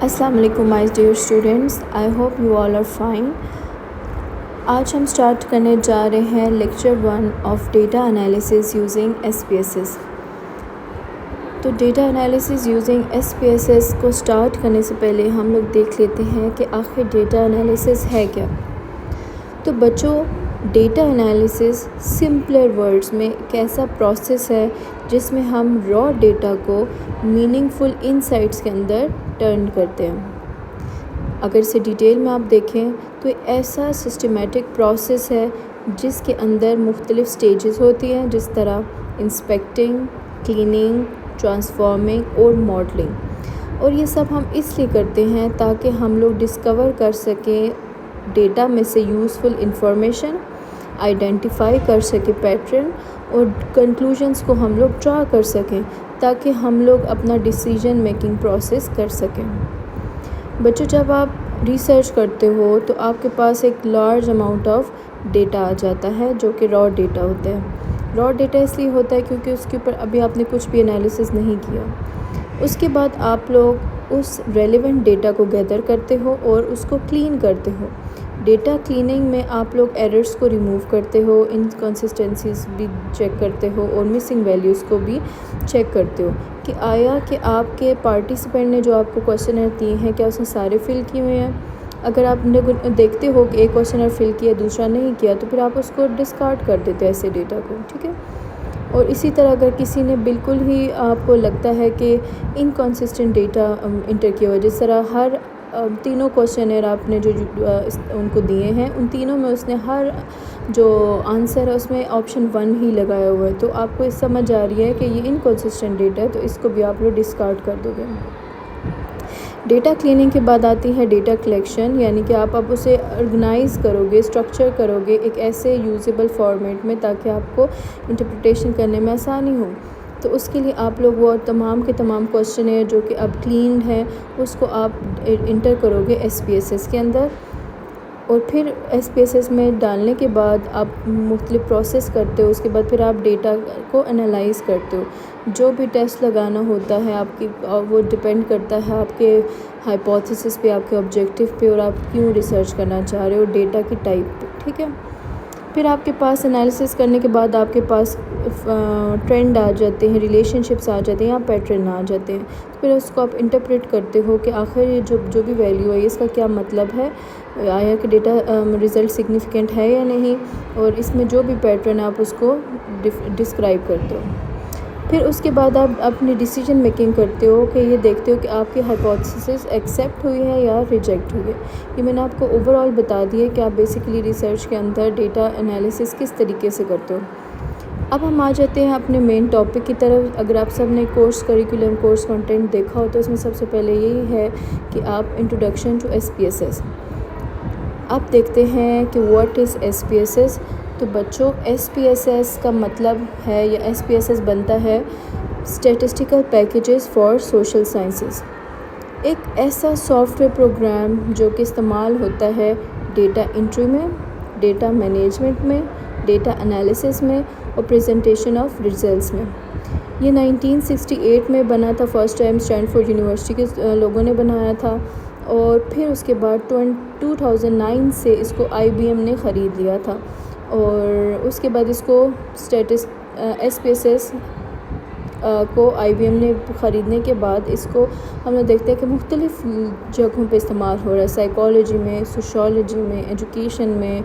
السلام علیکم my dear students, I hope you all are fine. آج ہم اسٹارٹ کرنے جا رہے ہیں lecture 1 of data analysis using SPSS۔ تو ڈیٹا انالیسس یوزنگ SPSS کو اسٹارٹ کرنے سے پہلے ہم لوگ دیکھ لیتے ہیں کہ آخر ڈیٹا انالیسس ہے کیا۔ تو بچوں، ڈیٹا انالیسس سمپلر ورڈز میں ایک ایسا پروسیس ہے جس میں ہم را ڈیٹا کو میننگ فل انسائٹس کے اندر ٹرن کرتے ہیں۔ اگر اسے ڈیٹیل میں آپ دیکھیں تو ایسا سسٹمیٹک پروسیس ہے جس کے اندر مختلف سٹیجز ہوتی ہیں، جس طرح انسپیکٹنگ، کلیننگ، ٹرانسفارمنگ اور ماڈلنگ۔ اور یہ سب ہم اس لیے کرتے ہیں تاکہ ہم لوگ ڈسکور کر سکیں ڈیٹا میں سے یوزفل انفارمیشن، آئیڈینٹیفائی کر سکیں پیٹرن اور کنکلوژنس کو ہم لوگ ڈرا کر سکیں تاکہ ہم لوگ اپنا ڈیسیجن میکنگ پروسیس کر سکیں۔ بچوں، جب آپ ریسرچ کرتے ہو تو آپ کے پاس ایک لارج اماؤنٹ آف ڈیٹا آ جاتا ہے جو کہ را ڈیٹا ہوتا ہے۔ را ڈیٹا اس لیے ہوتا ہے کیونکہ اس کے اوپر ابھی آپ نے کچھ بھی انالیسس نہیں کیا۔ اس کے بعد آپ لوگ اس ریلیونٹ ڈیٹا کو گیدر کرتے ہو اور اس کو کلین کرتے ہو۔ ڈیٹا کلیننگ میں آپ لوگ ایررز کو ریموو کرتے ہو، انکنسسٹنسیز بھی چیک کرتے ہو اور مسنگ ویلیوز کو بھی چیک کرتے ہو کہ آیا کہ آپ کے پارٹیسپینٹ نے جو آپ کو کویسچنر دیے ہیں کیا اس نے سارے فل کیے ہوئے ہیں۔ اگر آپ دیکھتے ہو کہ ایک کویسچنر فل کیا دوسرا نہیں کیا تو پھر آپ اس کو ڈسکارڈ کر دیتے ہیں ایسے ڈیٹا کو، ٹھیک ہے۔ اور اسی طرح اگر کسی نے بالکل ہی آپ کو لگتا ہے کہ انکنسسٹنٹ ڈیٹا انٹر کیا ہوا، جس طرح ہر تینوں کویسچنر آپ نے جو ان کو دیے ہیں ان تینوں میں اس نے ہر جو آنسر ہے اس میں آپشن 1 ہی لگایا ہوا ہے، تو آپ کو سمجھ آ رہی ہے کہ یہ انکنسسٹنٹ ڈیٹا ہے، تو اس کو بھی آپ لوگ ڈسکارڈ کر دو گے۔ ڈیٹا کلیننگ کے بعد آتی ہے ڈیٹا کلیکشن، یعنی کہ آپ اب اسے آرگنائز کرو گے، اسٹرکچر کرو گے ایک ایسے یوزیبل فارمیٹ میں تاکہ آپ کو انٹرپریٹیشن کرنے میں آسانی ہو۔ تو اس کے لیے آپ لوگ وہ تمام کے تمام کویسچنر جو کہ اب کلینڈ ہیں اس کو آپ انٹر کرو گے SPSS کے اندر، اور پھر SPSS میں ڈالنے کے بعد آپ مختلف پروسیس کرتے ہو۔ اس کے بعد پھر آپ ڈیٹا کو انالائز کرتے ہو۔ جو بھی ٹیسٹ لگانا ہوتا ہے آپ کی وہ ڈپینڈ کرتا ہے آپ کے ہائپوتھیسس پہ، آپ کے آبجیکٹیو پہ اور آپ کیوں ریسرچ کرنا چاہ رہے ہو، ڈیٹا کی ٹائپ پہ، ٹھیک ہے۔ پھر آپ کے پاس انالیسس کرنے کے بعد آپ کے پاس ٹرینڈ آ جاتے ہیں، ریلیشن شپس آ جاتے ہیں یا پیٹرن آ جاتے ہیں۔ پھر اس کو آپ انٹرپریٹ کرتے ہو کہ آخر یہ جو بھی ویلیو ہے اس کا کیا مطلب ہے، آیا کہ ڈیٹا رزلٹ سگنیفیکنٹ ہے یا نہیں، اور اس میں جو بھی پیٹرن ہے آپ اس کو ڈسکرائب کرتے ہو۔ پھر اس کے بعد آپ اپنی ڈیسیجن میکنگ کرتے ہو کہ یہ دیکھتے ہو کہ آپ کی ہائپوتھیسس ایکسیپٹ ہوئی ہے یا ریجیکٹ ہوئی ہے۔ یہ میں نے آپ کو اوور آل بتا دیا کہ آپ بیسیکلی ریسرچ کے اندر ڈیٹا انالیسس کس طریقے سے کرتے ہو۔ اب ہم آ جاتے ہیں اپنے مین ٹاپک کی طرف۔ اگر آپ سب نے کورس کریکولم، کورس کنٹینٹ دیکھا ہو تو اس میں سب سے پہلے یہی ہے کہ آپ انٹروڈکشن ٹو SPSS آپ دیکھتے ہیں کہ واٹ از SPSS۔ تو بچوں، SPSS کا مطلب ہے یا SPSS بنتا ہے statistical packages for social sciences, ایک ایسا سافٹ ویئر پروگرام جو کہ استعمال ہوتا ہے ڈیٹا انٹری میں، ڈیٹا مینجمنٹ میں، ڈیٹا انالیسس میں اور پریزنٹیشن آف ریزلٹس میں۔ یہ 1968 میں بنا تھا، فرسٹ ٹائم اسٹینفورڈ یونیورسٹی کے لوگوں نے بنایا تھا، اور پھر اس کے بعد 2009 سے اس کو IBM نے خرید لیا تھا، اور اس کے بعد اس کو SPSS کو IBM نے خریدنے کے بعد اس کو ہم نے دیکھتے ہیں کہ مختلف جگہوں پہ استعمال ہو رہا ہے، سائیکالوجی میں، سوشالوجی میں، ایجوکیشن میں،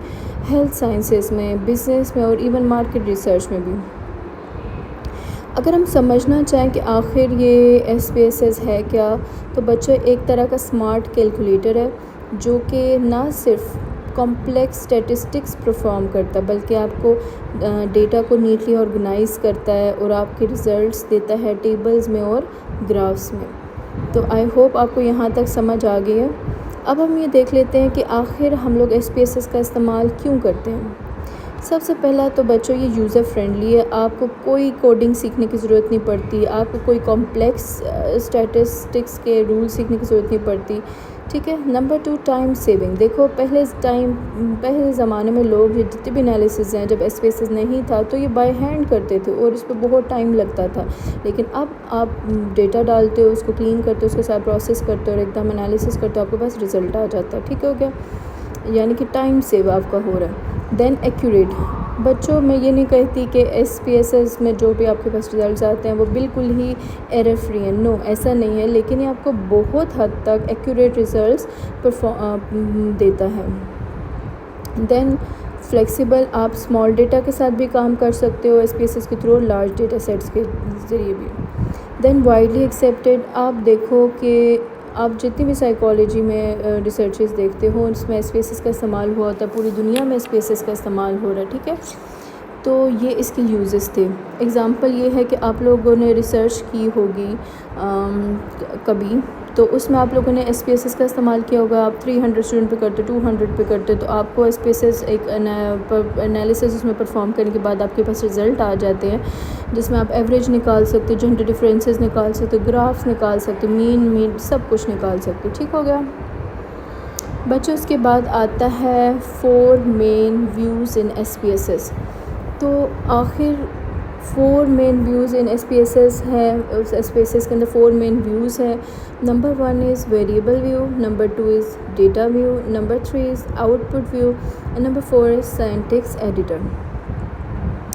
ہیلتھ سائنسز میں، بزنس میں اور ایون مارکیٹ ریسرچ میں بھی۔ اگر ہم سمجھنا چاہیں کہ آخر یہ SPSS ہے کیا، تو بچہ ایک طرح کا سمارٹ کیلکولیٹر ہے جو کہ نہ صرف کمپلیکس اسٹیٹسٹکس پرفارم کرتا ہے بلکہ آپ کو ڈیٹا کو نیٹلی آرگنائز کرتا ہے اور آپ کے ریزلٹس دیتا ہے ٹیبلز میں اور گرافس میں۔ تو آئی ہوپ آپ کو یہاں تک سمجھ آ گئی ہے۔ اب ہم یہ دیکھ لیتے ہیں کہ آخر ہم لوگ SPSS کا استعمال کیوں کرتے ہیں۔ سب سے پہلا تو بچوں یہ یوزر فرینڈلی ہے، آپ کو کوئی کوڈنگ سیکھنے کی ضرورت نہیں پڑتی، آپ کو کوئی کمپلیکس اسٹیٹسٹکس کے رول سیکھنے کی ضرورت نہیں پڑتی، ٹھیک ہے۔ Number 2 time saving. دیکھو پہلے زمانے میں لوگ یہ جتنے بھی انالیسز ہیں، جب ایس پی ایس ایس نہیں تھا تو یہ بائی ہینڈ کرتے تھے اور اس پہ بہت ٹائم لگتا تھا، لیکن اب آپ ڈیٹا ڈالتے ہو، اس کو کلین کرتے ہو، اس کے ساتھ پروسیس کرتے ہو اور ایک دم انالیسس کرتے ہو، آپ کے پاس رزلٹ آ جاتا ہے، ٹھیک ہو گیا، یعنی کہ ٹائم سیو آپ کا ہو رہا ہے۔ دین ایکوریٹ۔ بچوں میں یہ نہیں کہتی کہ ایس پی ایس ایس میں جو بھی آپ کے پاس رزلٹس آتے ہیں وہ بالکل ہی ایرر فری ہیں، نو ایسا نہیں ہے، لیکن یہ آپ کو بہت حد تک ایکوریٹ رزلٹس دیتا ہے۔ دین فلیکسیبل، آپ اسمال ڈیٹا کے ساتھ بھی کام کر سکتے ہو ایس پی ایس ایس کے تھرو، لارج ڈیٹا سیٹس کے ذریعے بھی۔ دین وائڈلی ایکسیپٹیڈ، آپ دیکھو کہ آپ جتنی بھی سائیکالوجی میں ریسرچز دیکھتے ہو اس میں ایس پی ایس ایس کا استعمال ہوا ہوتا ہے، پوری دنیا میں ایس پی ایس ایس کا استعمال ہو رہا ہے، ٹھیک ہے۔ تو یہ اس کے یوزز تھے۔ ایگزامپل یہ ہے کہ آپ لوگوں نے ریسرچ کی ہوگی کبھی، تو اس میں آپ لوگوں نے ایس پی ایس ایس کا استعمال کیا ہوگا، آپ 300 اسٹوڈنٹ پہ کرتے، 200 پہ کرتے، تو آپ کو ایس پی ایس ایس ایک انالیسس اس میں پرفارم کرنے کے بعد آپ کے پاس رزلٹ آ جاتے ہیں، جس میں آپ ایوریج نکال سکتے، جنرل ڈفرینسز نکال سکتے، گرافس نکال سکتے، مین سب کچھ نکال سکتے، ٹھیک ہو گیا بچوں۔ اس کے بعد آتا ہے 4 main views in S P S S. تو آخر 4 main views in S P S S ہے، ایس پی ایس ایس کے اندر 4 مین ویوز ہے۔ Number 1 is variable view, number 2 is data view, number 3 is output view, and number 4 is syntax editor.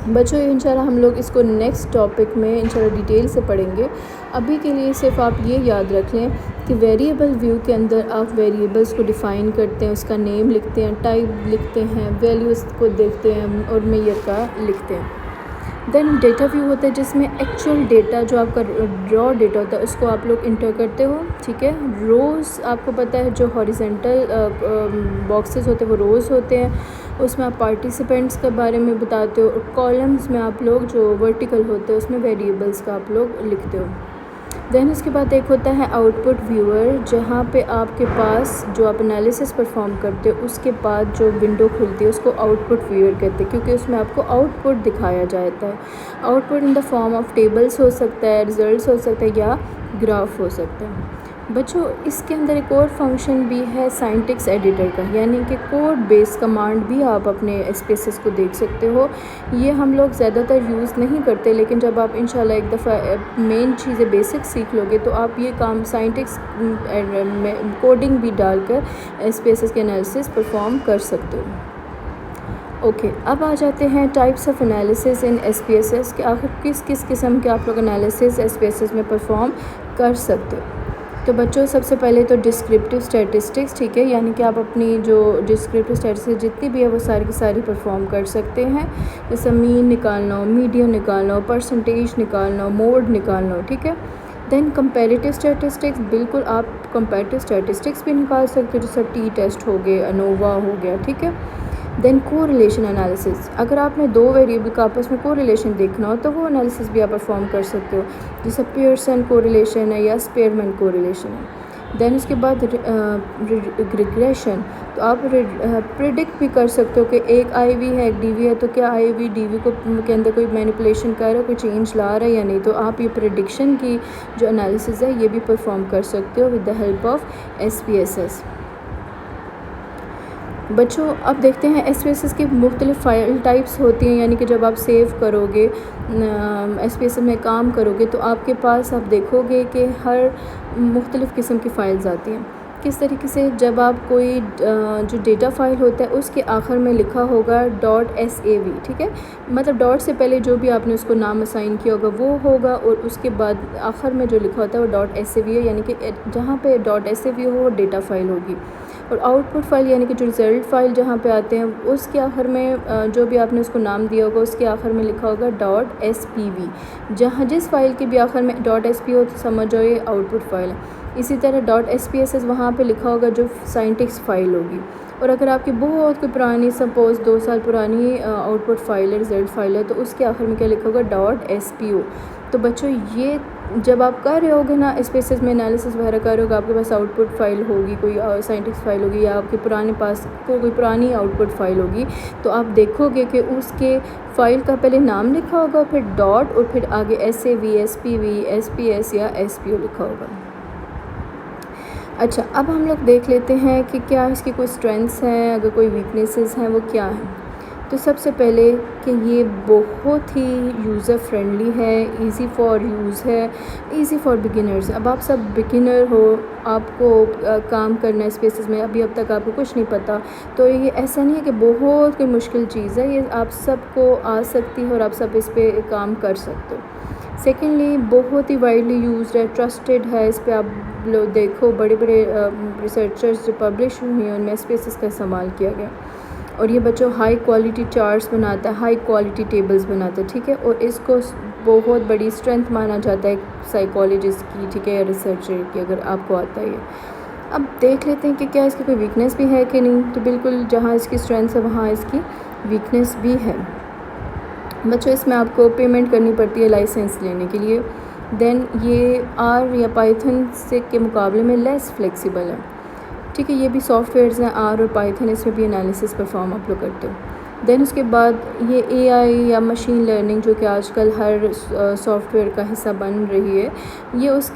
بچوں انشاءاللہ ہم لوگ اس کو next topic میں انشاءاللہ ڈیٹیل سے پڑھیں گے۔ ابھی کے لیے صرف آپ یہ یاد رکھ لیں کہ ویریبل ویو کے اندر آپ ویریبلس کو ڈیفائن کرتے ہیں، اس کا نیم لکھتے ہیں، ٹائپ لکھتے ہیں، ویلیوز کو دیکھتے ہیں اور میئر کا لکھتے ہیں۔ دین ڈیٹا ویو ہوتا ہے جس میں ایکچوئل ڈیٹا جو آپ کا را ڈیٹا ہوتا ہے اس کو آپ لوگ انٹر کرتے ہو، ٹھیک ہے۔ روز آپ کو پتہ ہے جو ہاریزنٹل باکسز ہوتے ہیں وہ روز ہوتے ہیں، اس میں آپ پارٹیسپینٹس کے بارے میں بتاتے ہو، اور کالمز میں آپ لوگ جو ورٹیکل ہوتے ہیں اس میں ویریبلس کا آپ لوگ لکھتے ہو۔ دین اس کے بعد ایک ہوتا ہے آؤٹ پٹ ویور، جہاں پہ آپ کے پاس جو آپ انالیسس پرفارم کرتے ہو اس کے بعد جو ونڈو کھلتی ہے اس کو آؤٹ پٹ ویور کہتے ہیں، کیونکہ اس میں آپ کو آؤٹ پٹ دکھایا جاتا ہے۔ Output in the form of tables ہو سکتا ہے، ریزلٹس ہو سکتا ہے یا گراف ہو سکتا ہے۔ بچوں اس کے اندر ایک اور فنکشن بھی ہے سائنٹکس ایڈیٹر کا، یعنی کہ کوڈ بیس کمانڈ بھی آپ اپنے ایس پی ایس ایس کو دیکھ سکتے ہو۔ یہ ہم لوگ زیادہ تر یوز نہیں کرتے، لیکن جب آپ انشاءاللہ ایک دفعہ مین چیزیں بیسک سیکھ لو گے تو آپ یہ کام سائنٹکس کوڈنگ بھی ڈال کر ایس پی ایس ایس کے انالیسس پرفارم کر سکتے ہو۔ اوکے، اب آ جاتے ہیں types of analysis in S P S S, کہ آخر کس کس قسم کے آپ لوگ analysis S P S S میں پرفارم کر سکتے ہو۔ تو بچوں سب سے پہلے تو ڈسکرپٹیو اسٹیٹسٹکس، ٹھیک ہے، یعنی کہ آپ اپنی جو ڈسکرپٹیو اسٹیٹسٹکس جتنی بھی ہے وہ ساری کی ساری پرفارم کر سکتے ہیں، جیسے مین نکالنا ہو، میڈیم نکالنا ہو، پرسنٹیج نکالنا ہو، موڈ نکالنا ہو، ٹھیک ہے۔ دین کمپیریٹیو اسٹیٹسٹکس، بالکل آپ کمپیریٹیو اسٹیٹسٹکس بھی نکال سکتے ہو، جیسے ٹی ٹیسٹ ہو گئے، انووا ہو گیا، ٹھیک ہے۔ دین کو ریلیشن انالیسز، اگر آپ نے 2 ویریبل کا آپس میں کو ریلیشن دیکھنا ہو تو وہ انالیسز بھی آپ پرفارم کر سکتے ہو، جیسے پیئرسن کو ریلیشن ہے یا اسپیئرمین کو ریلیشن ہے۔ دین اس کے بعد ریگریشن، تو آپ پریڈکٹ بھی کر سکتے ہو کہ ایک آئی وی ہے ایک ڈی وی ہے، تو کیا آئی وی ڈی وی کو کے اندر کوئی مینیپولیشن کر رہا ہے، کوئی چینج لا رہا ہے یا نہیں، تو آپ یہ پریڈکشن کی جو انالیسز ہے یہ بھی پرفارم کر سکتے ہو with the help of S P S S. بچوں اب دیکھتے ہیں ایس پی ایس ایس کی مختلف فائل ٹائپس ہوتی ہیں، یعنی کہ جب آپ سیو کرو گے ایس پی ایس ایس میں کام کرو گے تو آپ کے پاس آپ دیکھو گے کہ ہر مختلف قسم کی فائلز آتی ہیں۔ کس طریقے سے، جب آپ کوئی جو ڈیٹا فائل ہوتا ہے اس کے آخر میں لکھا ہوگا .sav، ٹھیک ہے، مطلب ڈاٹ سے پہلے جو بھی آپ نے اس کو نام اسائن کیا ہوگا وہ ہوگا، اور اس کے بعد آخر میں جو لکھا ہوتا ہے وہ .sav ہے، یعنی کہ جہاں پہ .sav ہو وہ ڈیٹا فائل ہوگی۔ اور آؤٹ پٹ فائل یعنی کہ جو رزلٹ فائل جہاں پہ آتے ہیں اس کے آخر میں جو بھی آپ نے اس کو نام دیا ہوگا اس کے آخر میں لکھا ہوگا .spv، جہاں جس فائل کے بھی آخر میں .sp ہو تو سمجھ جاؤ یہ آؤٹ پٹ فائل ہے۔ اسی طرح .spss وہاں پہ لکھا ہوگا جو سائنٹکس فائل ہوگی، اور اگر آپ کی بہت کوئی پرانی سپوز 2 سال پرانی آؤٹ پٹ فائل ہے، رزلٹ فائل ہے، تو اس کے آخر میں کیا لکھا ہوگا .spo۔ تو بچوں یہ جب آپ کر رہے ہوگے نا اسپیسیز میں انالیسس وغیرہ کر رہے ہوگے، آپ کے پاس آؤٹ پٹ فائل ہوگی، کوئی سائنٹسٹ فائل ہوگی، یا آپ کے پاس کوئی پرانی آؤٹ پٹ فائل ہوگی، تو آپ دیکھو گے کہ اس کے فائل کا پہلے نام لکھا ہوگا، پھر ڈاٹ، اور پھر آگے S A V, S P V, S P S یا ایس پی او لکھا ہوگا۔ اچھا، اب ہم لوگ دیکھ لیتے ہیں کہ کیا اس کی کوئی اسٹرینتھس ہیں، اگر کوئی ویکنیسز ہیں وہ کیا ہیں۔ تو سب سے پہلے کہ یہ بہت ہی یوزر فرینڈلی ہے، ایزی فار یوز ہے، ایزی فار بگنرز۔ اب آپ سب بگنر ہو، آپ کو کام کرنا ہے اسپیسیز میں، اب تک آپ کو کچھ نہیں پتہ، تو یہ ایسا نہیں ہے کہ بہت کوئی مشکل چیز ہے، یہ آپ سب کو آ سکتی ہے اور آپ سب اس پہ کام کر سکتے ہو۔ سیکنڈلی بہت ہی وائڈلی یوزڈ ہے، ٹرسٹڈ ہے، اس پہ آپ لوگ دیکھو بڑے بڑے ریسرچرز جو پبلش ہوئی ہیں ان میں اسپیسیز کا استعمال کیا گیا، اور یہ بچوں ہائی کوالٹی چارٹس بناتا ہے، ہائی کوالٹی ٹیبلز بناتا ہے، ٹھیک ہے، اور اس کو بہت بڑی اسٹرینتھ مانا جاتا ہے ایک سائیکالوجسٹ کی، ٹھیک ہے، یا ریسرچر کی، اگر آپ کو آتا ہے یہ۔ اب دیکھ لیتے ہیں کہ کیا اس کی کوئی ویکنیس بھی ہے کہ نہیں، تو بالکل جہاں اس کی اسٹرینتھ ہے وہاں اس کی ویکنیس بھی ہے۔ بچوں اس میں آپ کو پیمنٹ کرنی پڑتی ہے لائسنس لینے کے لیے، دین یہ آر یا پائتھن سے کے مقابلے میں لیس فلیکسیبل ہے، ٹھیک ہے، یہ بھی سافٹ ویئرز ہیں آر اور پائتھن، اس میں بھی انالیسس پرفارم آپ لوگ کرتے ہو۔ دین اس کے بعد یہ اے آئی یا مشین لرننگ جو کہ آج کل ہر سافٹ ویئر کا حصہ بن رہی ہے، یہ اس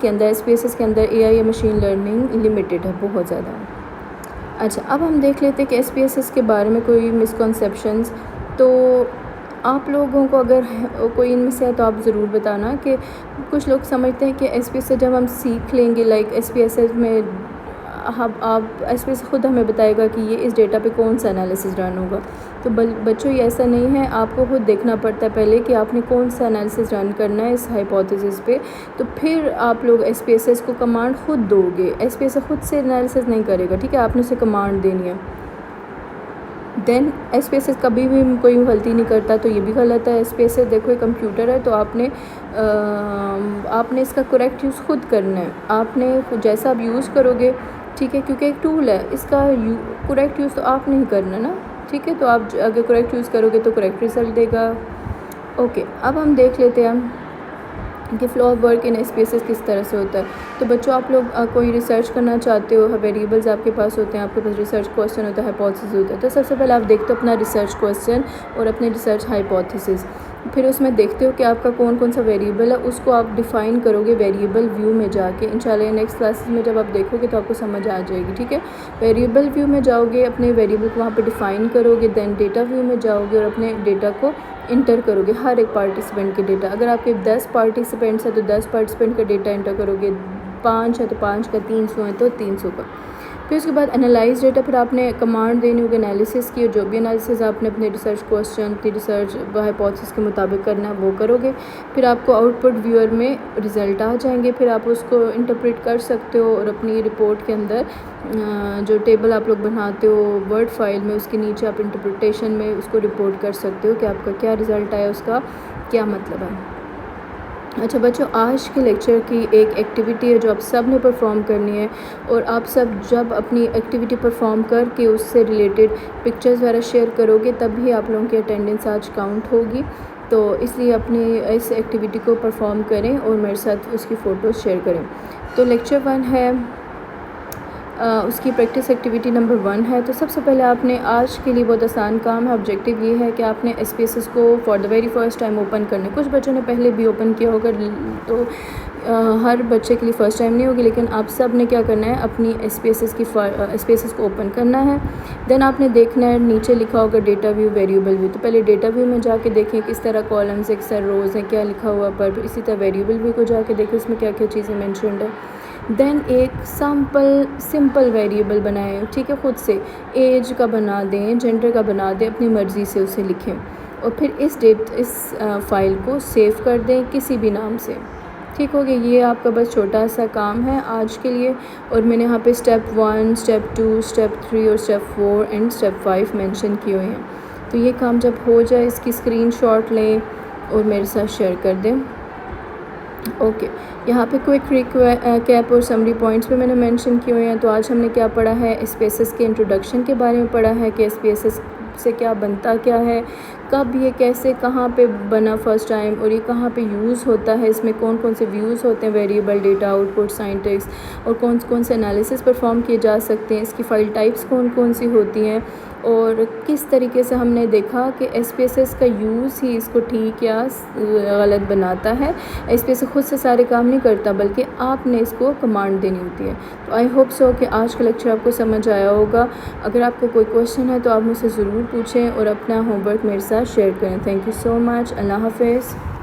کے اندر اسپیسیز کے اندر اے آئی یا مشین لرننگ لمیٹڈ ہے بہت زیادہ۔ اچھا، اب ہم دیکھ لیتے ہیں کہ ایس پی ایس ایس کے بارے میں کوئی مسکنسیپشنز، تو آپ لوگوں کو اگر کوئی ان میں سے ہے تو آپ ضرور بتانا کہ کچھ لوگ سمجھتے ہیں کہ ایس پی ایس سے جب ہم سیکھ لیں گے، like S P S S میں آپ ایس پی ایس خود ہمیں بتائے گا کہ یہ اس ڈیٹا پہ کون سا انالیسس رن ہوگا، تو بچوں یہ ایسا نہیں ہے، آپ کو خود دیکھنا پڑتا ہے پہلے کہ آپ نے کون سا انالیسس رن کرنا ہے اس ہائپوتھیسس پہ، تو پھر آپ لوگ ایس پی ایس ایس کو کمانڈ خود دو گے، ایس پی ایس ایس خود سے انالیسس نہیں کرے گا، ٹھیک ہے، آپ نے اسے کمانڈ دینی ہے۔ دین ایس پی ایس ایس کبھی بھی کوئی غلطی نہیں کرتا، تو یہ بھی غلط ہے۔ ایس پی ایس ایس دیکھو ایک کمپیوٹر ہے، تو آپ نے اس کا کریکٹ یوز خود کرنا ہے، آپ نے جیسا آپ یوز کرو گے، ٹھیک ہے، کیونکہ ایک ٹول ہے، اس کا کریکٹ یوز تو آپ نہیں کرنا نا، ٹھیک ہے، تو آپ اگر کریکٹ یوز کرو گے تو کریکٹ رزلٹ دے گا۔ اوکے، اب ہم دیکھ لیتے ہیں کہ flow of work in S P S S کس طرح سے ہوتا ہے۔ تو بچوں آپ لوگ کوئی ریسرچ کرنا چاہتے ہو، ویریبلز آپ کے پاس ہوتے ہیں، آپ کے پاس ریسرچ کوسچن ہوتا ہے، ہائپوتھیسس ہوتا ہے، تو سب سے پہلے آپ دیکھتے ہو اپنا ریسرچ کوسچن اور اپنے ریسرچ ہائپوتھیسس، پھر اس میں دیکھتے ہو کہ آپ کا کون سا ویریبل ہے، اس کو آپ ڈیفائن کرو گے ویریبل ویو میں جا کے، انشاءاللہ نیکسٹ کلاسز میں جب آپ دیکھو گے تو آپ کو سمجھ آ جائے گی، ٹھیک ہے۔ ویریبل ویو میں جاؤ گے، اپنے ویریبل کو وہاں پہ ڈیفائن کرو گے، دین ڈیٹا ویو میں جاؤ گے اور اپنے ڈیٹا کو انٹر کرو گے، ہر ایک پارٹیسپینٹ کے ڈیٹا، اگر آپ کے 10 پارٹیسپینٹس ہیں تو 10 پارٹیسپینٹ کا ڈیٹا انٹر کرو گے، 5 ہے تو 5 کا، 300 ہے تو 300 کا۔ پھر اس کے بعد انالائز ڈیٹا، پھر آپ نے کمانڈ دینی ہوگی انالیسس کی، اور جو بھی انالیسس آپ نے اپنے ریسرچ کوسچن کی ریسرچ ہائپوتھیسس کے مطابق کرنا ہے وہ کرو گے، پھر آپ کو آؤٹ پٹ ویور میں رزلٹ آ جائیں گے، پھر آپ اس کو انٹرپریٹ کر سکتے ہو اور اپنی رپورٹ کے اندر جو ٹیبل آپ لوگ بناتے ہو ورڈ فائل میں، اس کے نیچے آپ انٹرپریٹیشن میں اس کو رپورٹ کر سکتے ہو کہ آپ کا کیا رزلٹ آیا، اس کا کیا مطلب ہے۔ اچھا بچوں، آج کے لیکچر کی ایک ایکٹیویٹی ہے جو آپ سب نے پرفارم کرنی ہے، اور آپ سب جب اپنی ایکٹیویٹی پرفارم کر کے اس سے ریلیٹڈ پکچرز وغیرہ شیئر کرو گے تب بھی آپ لوگوں کی اٹینڈنس آج کاؤنٹ ہوگی، تو اس لیے اپنی اس ایکٹیویٹی کو پرفارم کریں اور میرے ساتھ اس کی فوٹوز شیئر کریں۔ تو لیکچر 1 ہے، اس کی پریکٹس ایکٹیویٹی نمبر 1 ہے۔ تو سب سے پہلے آپ نے آج کے لیے بہت آسان کام ہے، آبجیکٹیو یہ ہے کہ آپ نے ایس پی ایس ایس کو for the very first time open کرنے، کچھ بچوں نے پہلے بھی اوپن کیا ہوگا، تو ہر بچے کے لیے فرسٹ ٹائم نہیں ہوگی، لیکن آپ سب نے کیا کرنا ہے، اپنی ایس پی ایس ایس کو اوپن کرنا ہے۔ دین آپ نے دیکھنا ہے نیچے لکھا ہوگا ڈیٹا ویو، ویریبل ویو، تو پہلے ڈیٹا ویو میں جا کے دیکھیں کس طرح کالمز ہیں، کس طرح روز ہیں، کیا لکھا ہوا پر، اسی طرح ویریبل ویو کو جا کے دیکھیں اس میں کیا کیا چیزیں مینشنڈ ہے۔ دین ایک سمپل ویریبل بنائیں، ٹھیک ہے، خود سے ایج کا بنا دیں، جینڈر کا بنا دیں، اپنی مرضی سے اسے لکھیں، اور پھر اس فائل کو سیو کر دیں کسی بھی نام سے، ٹھیک ہو گیا۔ یہ آپ کا بس چھوٹا سا کام ہے آج کے لیے، اور میں نے یہاں پہ اسٹیپ 1، اسٹیپ 2، اسٹیپ 3 اور اسٹیپ 4 اینڈ اسٹیپ 5 مینشن کیے ہوئے ہیں۔ تو یہ کام جب ہو جائے اس کی اسکرین شاٹ لیں اور میرے ساتھ شیئر کر دیں۔ اوکے، یہاں پہ کوئک ریکیپ اور سمری پوائنٹس پہ میں نے مینشن کیے ہوئے ہیں۔ تو آج ہم نے کیا پڑھا ہے، ایس پی ایس ایس کے انٹروڈکشن کے بارے میں پڑھا ہے کہ ایس پی ایس ایس سے کیا بنتا کیا ہے، کب یہ کیسے کہاں پہ بنا فرسٹ ٹائم اور یہ کہاں پہ یوز ہوتا ہے، اس میں کون کون سے ویوز ہوتے ہیں، variable data out put scientists, اور کون کون سے انالیسس پرفارم کیے جا سکتے ہیں، اس کی فائل ٹائپس کون کون سی ہوتی ہیں، اور کس طریقے سے ہم نے دیکھا کہ ایس پی ایس ایس کا یوز ہی اس کو ٹھیک یا غلط بناتا ہے۔ ایس پی ایس ایس خود سے سارے کام نہیں کرتا بلکہ آپ نے اس کو کمانڈ دینی ہوتی ہے۔ تو آئی ہوپ سو کہ آج کا لیکچر آپ کو سمجھ آیا ہوگا۔ اگر آپ کو کوئی کویشچن ہے تو آپ مجھ سے ضرور پوچھیں اور اپنا ہوم ورک میرے ساتھ شیئر کریں۔ تھینک یو سو مچ۔ اللہ حافظ۔